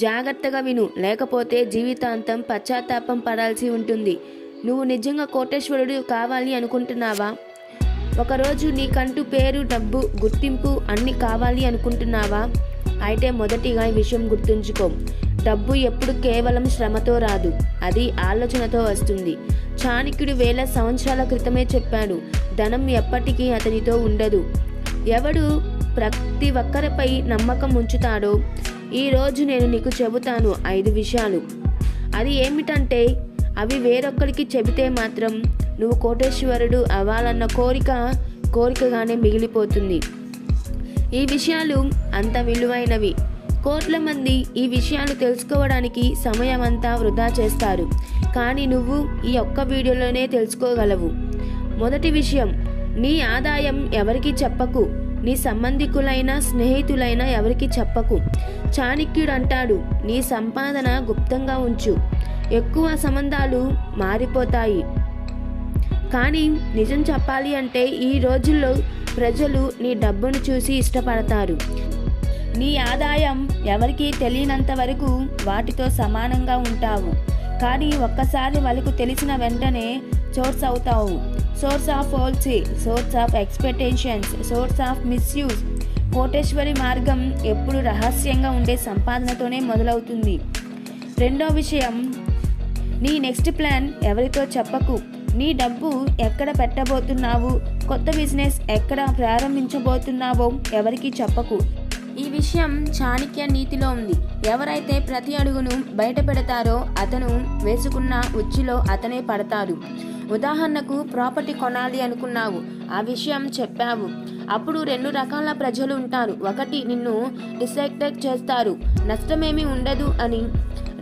జాగ్రత్తగా విను, లేకపోతే జీవితాంతం పశ్చాత్తాపం పడాల్సి ఉంటుంది. నువ్వు నిజంగా కోటేశ్వరుడు కావాలి అనుకుంటున్నావా? ఒకరోజు నీకంటూ పేరు, డబ్బు, గుర్తింపు అన్నీ కావాలి అనుకుంటున్నావా? అయితే మొదటిగా ఈ విషయం గుర్తుంచుకో. డబ్బు ఎప్పుడు కేవలం శ్రమతో రాదు, అది ఆలోచనతో వస్తుంది. చాణక్యుడు వేల సంవత్సరాల క్రితమే చెప్పాడు, ధనం ఎప్పటికీ అతనితో ఉండదు. ఎవడు ప్రతి ఒక్కరిపై నమ్మకం ఉంచుతాడో ఈరోజు నేను నీకు చెబుతాను 5 విషయాలు. అది ఏమిటంటే అవి వేరొక్కరికి చెబితే మాత్రం నువ్వు కోటేశ్వరుడు అవ్వాలన్న కోరికగానే మిగిలిపోతుంది. ఈ విషయాలు అంత విలువైనవి. కోట్ల మంది ఈ విషయాలు తెలుసుకోవడానికి సమయం అంతా వృధా చేస్తారు, కానీ నువ్వు ఈ ఒక్క వీడియోలోనే తెలుసుకోగలవు. మొదటి విషయం, నీ ఆదాయం ఎవరికి చెప్పకు. నీ సంబంధికులైన, స్నేహితులైన ఎవరికి చెప్పకు. చాణక్యుడు అంటాడు, నీ సంపాదన గుప్తంగా ఉంచు. ఎక్కువ సంబంధాలు మారిపోతాయి. కానీ నిజం చెప్పాలి అంటే ఈ రోజుల్లో ప్రజలు నీ డబ్బును చూసి ఇష్టపడతారు. నీ ఆదాయం ఎవరికీ తెలియనంత వరకు వాటితో సమానంగా ఉంటావు. కానీ ఒక్కసారి వాళ్ళకు తెలిసిన వెంటనే సోర్స్ అవుతావు. Source of falsi, source of expectations, source of misuse. Koteswari మార్గం ఎప్పుడు రహస్యంగా ఉండే సంపాదనతోనే మొదలవుతుంది. రెండో విషయం, నీ నెక్స్ట్ ప్లాన్ ఎవరితో చెప్పకు. నీ డబ్బు ఎక్కడ పెట్టబోతున్నావు, కొత్త బిజినెస్ ఎక్కడ ప్రారంభించబోతున్నావో ఎవరికి చెప్పకు. ఈ విషయం చాణక్య నీతిలో ఉంది. ఎవరైతే ప్రతి అడుగును బయట పెడతారో అతను వేసుకున్న ఉచ్చులో అతనే పడతాడు. ఉదాహరణకు ప్రాపర్టీ కొనాలి అనుకున్నావు, ఆ విషయం చెప్పావు. అప్పుడు 2 రకాల ప్రజలు ఉంటారు. ఒకటి నిన్ను డిసెక్టెడ్ చేస్తారు, నష్టమేమీ ఉండదు అని.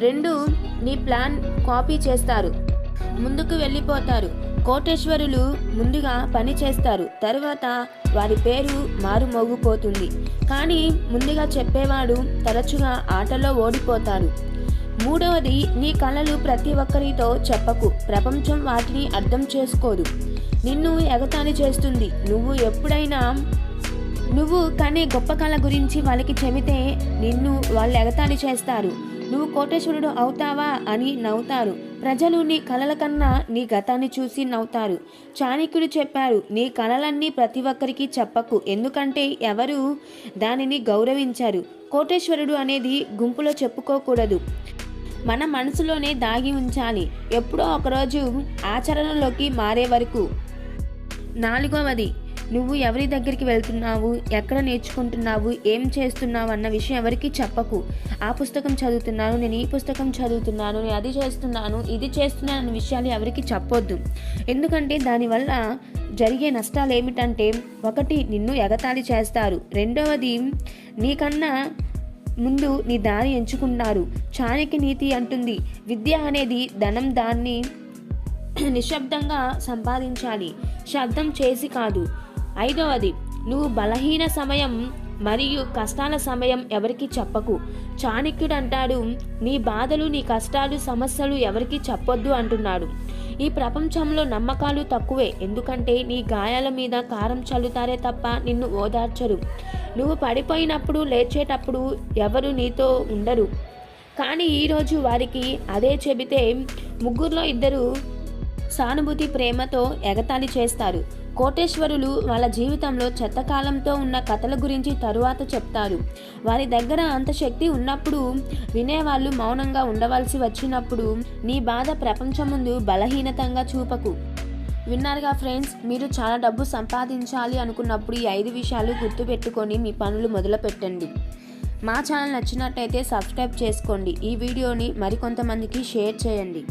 2 నీ ప్లాన్ కాపీ చేస్తారు, ముందుకు వెళ్ళిపోతారు. కోటేశ్వరులు ముందుగా పని చేస్తారు, తరువాత వారి పేరు మారుమోగిపోతుంది. కానీ ముందుగా చెప్పేవాడు తరచుగా ఆటలో ఓడిపోతాడు. మూడవది, నీ కళలు ప్రతి ఒక్కరితో చెప్పకు. ప్రపంచం వాటిని అర్థం చేసుకోదు, నిన్ను ఎగతాళి చేస్తుంది. నువ్వు కనే గొప్ప కళ గురించి వాళ్ళకి చెబితే నిన్ను వాళ్ళు ఎగతాళి చేస్తారు. నువ్వు కోటేశ్వరుడు అవుతావా అని నవ్వుతారు. ప్రజలు నీ కళల కన్నా నీ గతాన్ని చూసి నవ్వుతారు. చాణక్యుడు చెప్పారు, నీ కళలన్నీ ప్రతి ఒక్కరికి చెప్పకు, ఎందుకంటే ఎవరు దానిని గౌరవించారు. కోటేశ్వరుడు అనేది గుంపులో చెప్పుకోకూడదు, మన మనసులోనే దాగి ఉంచాలి, ఎప్పుడో ఒకరోజు ఆచరణలోకి మారే వరకు. 4వది, నువ్వు ఎవరి దగ్గరికి వెళ్తున్నావు, ఎక్కడ నేర్చుకుంటున్నావు, ఏం చేస్తున్నావు అన్న విషయం ఎవరికి చెప్పకు. ఆ పుస్తకం చదువుతున్నాను, నేను ఈ పుస్తకం చదువుతున్నాను, నేను అది చేస్తున్నాను, ఇది చేస్తున్నాను అన్న విషయాలు ఎవరికి చెప్పొద్దు. ఎందుకంటే దానివల్ల జరిగే నష్టాలు ఏమిటంటే, 1 నిన్ను ఎగతాళి చేస్తారు, 2వది నీకన్నా ముందు నీ దారి ఎంచుకున్నారు. చాణక్య నీతి అంటుంది, విద్య అనేది ధనం, దాన్ని నిశ్శబ్దంగా సంపాదించాలి, శబ్దం చేసి కాదు. 5వది, నువ్వు బలహీన సమయం మరియు కష్టాల సమయం ఎవరికి చెప్పకు. చాణక్యుడు అంటాడు, నీ బాధలు, నీ కష్టాలు, సమస్యలు ఎవరికి చెప్పొద్దు అంటున్నాడు. ఈ ప్రపంచంలో నమ్మకాలు తక్కువే, ఎందుకంటే నీ గాయాల మీద కారం చల్లుతారే తప్ప నిన్ను ఓదార్చరు. నువ్వు పడిపోయినప్పుడు, లేచేటప్పుడు ఎవరు నీతో ఉండరు. కానీ ఈరోజు వారికి అదే చెబితే 3లో 2 సానుభూతి, ప్రేమతో ఎగతాళి చేస్తారు. కోటేశ్వరులు వాళ్ళ జీవితంలో చెత్తకాలంతో ఉన్న కథల గురించి తరువాత చెప్తారు. వారి దగ్గర అంత శక్తి ఉన్నప్పుడు వినేవాళ్ళు మౌనంగా ఉండవలసి వచ్చినప్పుడు నీ బాధ ప్రపంచం ముందు బలహీనతంగా చూపకు. విన్నారుగా ఫ్రెండ్స్, మీరు చాలా డబ్బు సంపాదించాలి అనుకున్నప్పుడు ఈ 5 విషయాలు గుర్తుపెట్టుకొని మీ పనులు మొదలు పెట్టండి. మా ఛానల్ నచ్చినట్టయితే సబ్స్క్రైబ్ చేసుకోండి. ఈ వీడియోని మరికొంతమందికి షేర్ చేయండి.